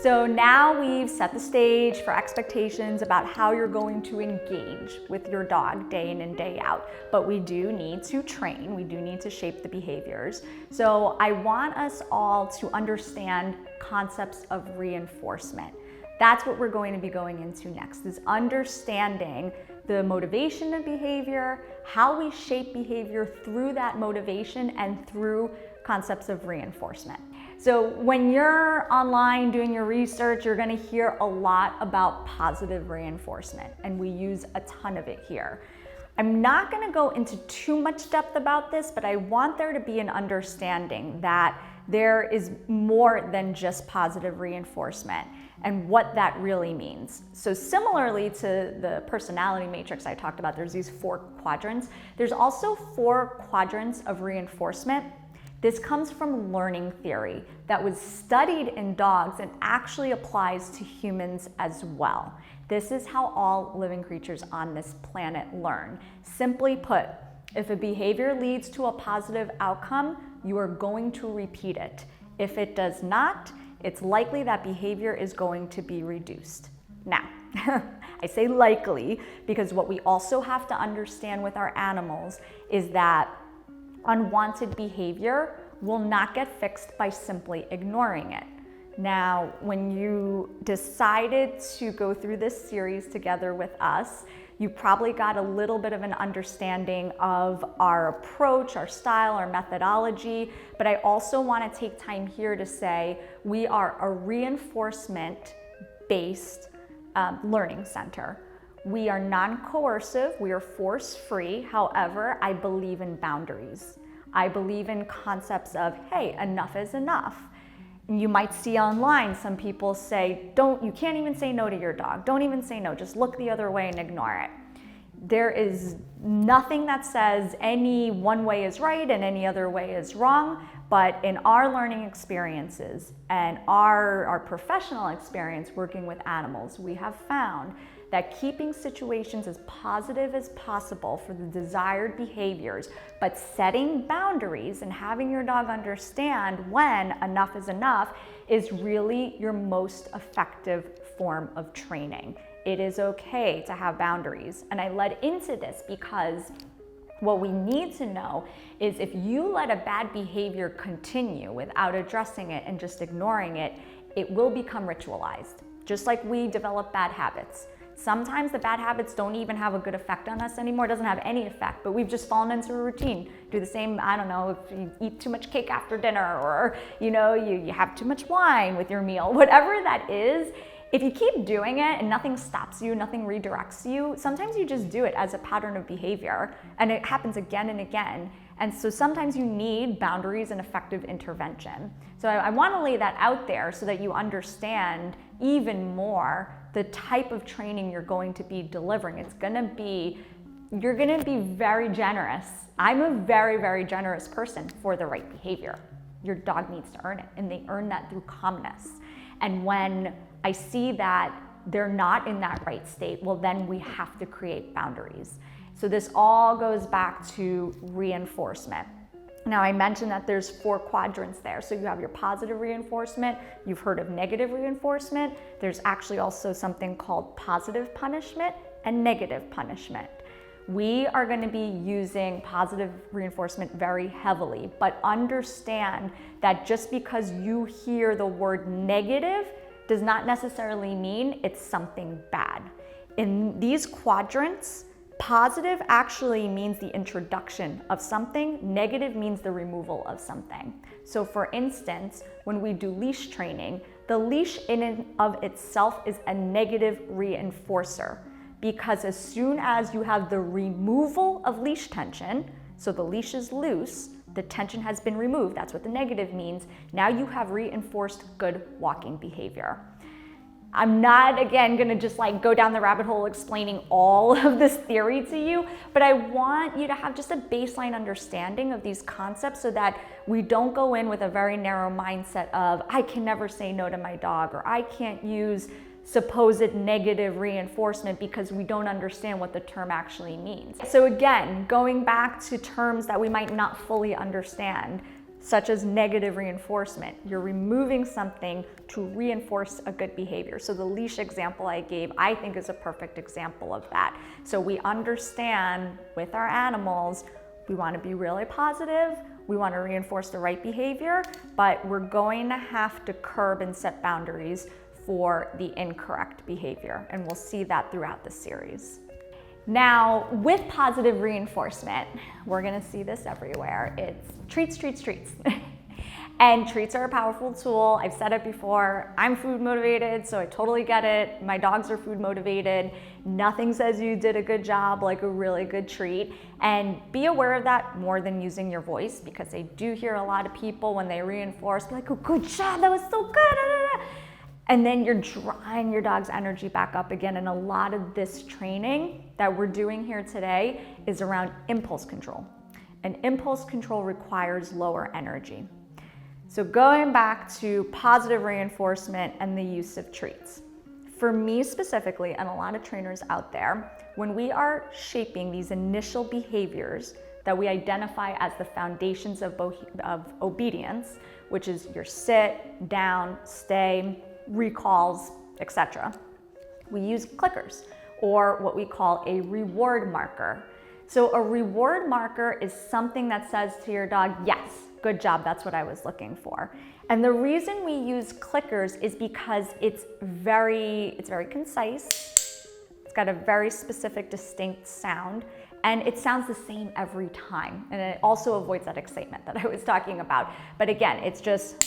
So now we've set the stage for expectations about how you're going to engage with your dog day in and day out. But we do need to train, we do need to shape the behaviors. So I want us all to understand concepts of reinforcement. That's what we're going to be going into next, is understanding the motivation of behavior, how we shape behavior through that motivation and through concepts of reinforcement. So when you're online doing your research, you're going to hear a lot about positive reinforcement, and we use a ton of it here. I'm not going to go into too much depth about this, but I want there to be an understanding that there is more than just positive reinforcement and what that really means. So similarly to the personality matrix I talked about, there's these 4 quadrants. There's also 4 quadrants of reinforcement. This comes from learning theory that was studied in dogs and actually applies to humans as well. This is how all living creatures on this planet learn. Simply put, if a behavior leads to a positive outcome, you are going to repeat it. If it does not, it's likely that behavior is going to be reduced. Now, I say likely because what we also have to understand with our animals is that unwanted behavior will not get fixed by simply ignoring it. Now, when you decided to go through this series together with us, you probably got a little bit of an understanding of our approach, our style, our methodology, but I also want to take time here to say we are a reinforcement-based learning center. We are non-coercive, we are force-free. However, I believe in boundaries. I believe in concepts of, hey, enough is enough. And you might see online some people say, you can't even say no to your dog. Don't even say no, just look the other way and ignore it. There is nothing that says any one way is right and any other way is wrong, but in our learning experiences and our professional experience working with animals, we have found that keeping situations as positive as possible for the desired behaviors, but setting boundaries and having your dog understand when enough is really your most effective form of training. It is okay to have boundaries. And I led into this because what we need to know is if you let a bad behavior continue without addressing it and just ignoring it, it will become ritualized. Just like we develop bad habits. Sometimes the bad habits don't even have a good effect on us anymore. It doesn't have any effect, but we've just fallen into a routine. Do the same, I don't know, if you eat too much cake after dinner or, you have too much wine with your meal, whatever that is. If you keep doing it and nothing stops you, nothing redirects you, sometimes you just do it as a pattern of behavior and it happens again and again. And so sometimes you need boundaries and effective intervention. So I want to lay that out there so that you understand even more the type of training you're going to be delivering. You're going to be very generous. I'm a very, very generous person for the right behavior. Your dog needs to earn it, and they earn that through calmness. And when I see that they're not in that right state, well, then we have to create boundaries. So this all goes back to reinforcement. Now, I mentioned that there's 4 quadrants there. So you have your positive reinforcement. You've heard of negative reinforcement. There's actually also something called positive punishment and negative punishment. We are going to be using positive reinforcement very heavily, but understand that just because you hear the word negative does not necessarily mean it's something bad. In these quadrants, positive actually means the introduction of something. Negative means the removal of something. So for instance, when we do leash training, the leash in and of itself is a negative reinforcer because as soon as you have the removal of leash tension, so the leash is loose, the tension has been removed, that's what the negative means. Now you have reinforced good walking behavior. I'm not, again, gonna just go down the rabbit hole explaining all of this theory to you, but I want you to have just a baseline understanding of these concepts so that we don't go in with a very narrow mindset of, I can never say no to my dog, or I can't use supposed negative reinforcement because we don't understand what the term actually means. So again, going back to terms that we might not fully understand, such as negative reinforcement. You're removing something to reinforce a good behavior. So the leash example I gave, I think, is a perfect example of that. So we understand with our animals, we want to be really positive, we want to reinforce the right behavior, but we're going to have to curb and set boundaries for the incorrect behavior. And we'll see that throughout the series. Now, with positive reinforcement, we're gonna see this everywhere. It's treats, treats, treats. And treats are a powerful tool. I've said it before, I'm food motivated, so I totally get it. My dogs are food motivated. Nothing says you did a good job like a really good treat. And be aware of that more than using your voice, because I do hear a lot of people when they reinforce, be like, oh, good job, that was so good. And then you're drawing your dog's energy back up again. And a lot of this training that we're doing here today is around impulse control. And impulse control requires lower energy. So going back to positive reinforcement and the use of treats. For me specifically, and a lot of trainers out there, when we are shaping these initial behaviors that we identify as the foundations of obedience, which is your sit, down, stay, recalls, etc. We use clickers, or what we call a reward marker. So a reward marker is something that says to your dog, yes, good job, that's what I was looking for. And the reason we use clickers is because it's very concise. It's got a very specific, distinct sound, and it sounds the same every time. And it also avoids that excitement that I was talking about. But again, it's just.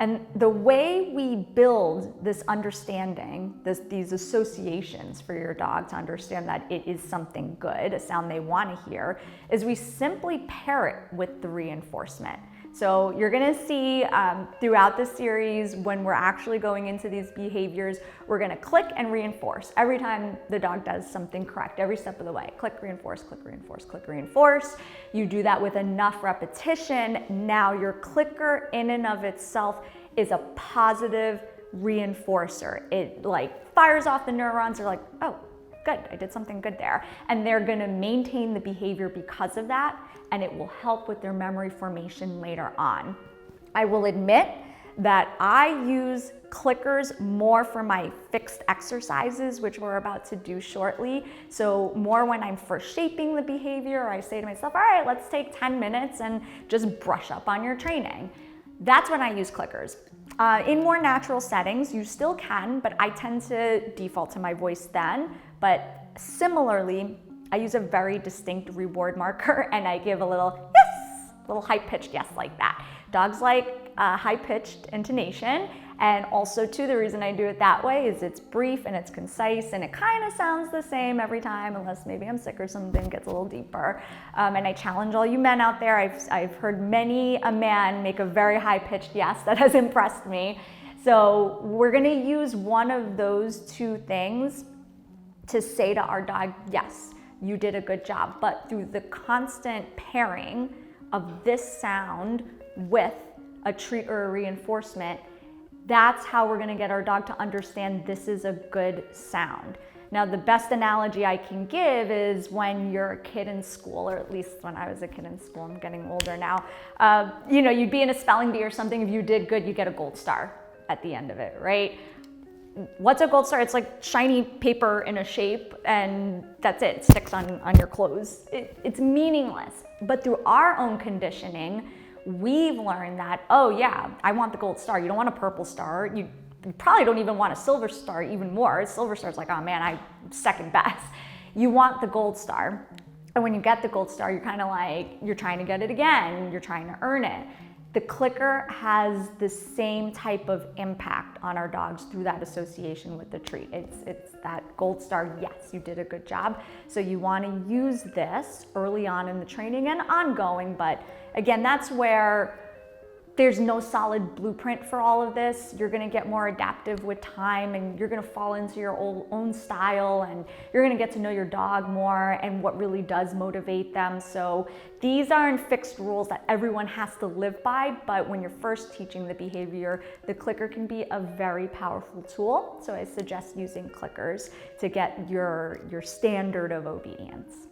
And the way we build this understanding, these associations for your dog to understand that it is something good, a sound they want to hear, is we simply pair it with the reinforcement. So you're gonna see throughout the series, when we're actually going into these behaviors, we're gonna click and reinforce every time the dog does something correct, every step of the way. Click, reinforce, click, reinforce, click, reinforce. You do that with enough repetition. Now your clicker in and of itself is a positive reinforcer. It like fires off the neurons. They're like, oh, good, I did something good there. And they're gonna maintain the behavior because of that, and it will help with their memory formation later on. I will admit that I use clickers more for my fixed exercises, which we're about to do shortly. So more when I'm first shaping the behavior, I say to myself, all right, let's take 10 minutes and just brush up on your training. That's when I use clickers. In more natural settings, you still can, but I tend to default to my voice then. But similarly, I use a very distinct reward marker, and I give a little yes, a little high-pitched yes like that. Dogs like high-pitched intonation, and also too, the reason I do it that way is it's brief and it's concise, and it kind of sounds the same every time, unless maybe I'm sick or something gets a little deeper. And I challenge all you men out there. I've heard many a man make a very high-pitched yes that has impressed me. So we're gonna use one of those two things to say to our dog, yes, you did a good job. But through the constant pairing of this sound with a treat or a reinforcement, that's how we're gonna get our dog to understand this is a good sound. Now, the best analogy I can give is when you're a kid in school, or at least when I was a kid in school, I'm getting older now, you'd be in a spelling bee or something. If you did good, you get a gold star at the end of it, right? What's a gold star? It's like shiny paper in a shape, and that's it. It sticks on your clothes. It's meaningless. But through our own conditioning, we've learned that, oh yeah, I want the gold star. You don't want a purple star. You probably don't even want a silver star even more. Silver star's like, oh man, I'm second best. You want the gold star. And when you get the gold star, you're kind of like, you're trying to get it again. You're trying to earn it. The clicker has the same type of impact on our dogs through that association with the treat. It's that gold star, yes, you did a good job. So you want to use this early on in the training and ongoing, but again, that's where There's no solid blueprint for all of this. You're gonna get more adaptive with time, and you're gonna fall into your own style, and you're gonna get to know your dog more and what really does motivate them. So these aren't fixed rules that everyone has to live by, but when you're first teaching the behavior, the clicker can be a very powerful tool. So I suggest using clickers to get your standard of obedience.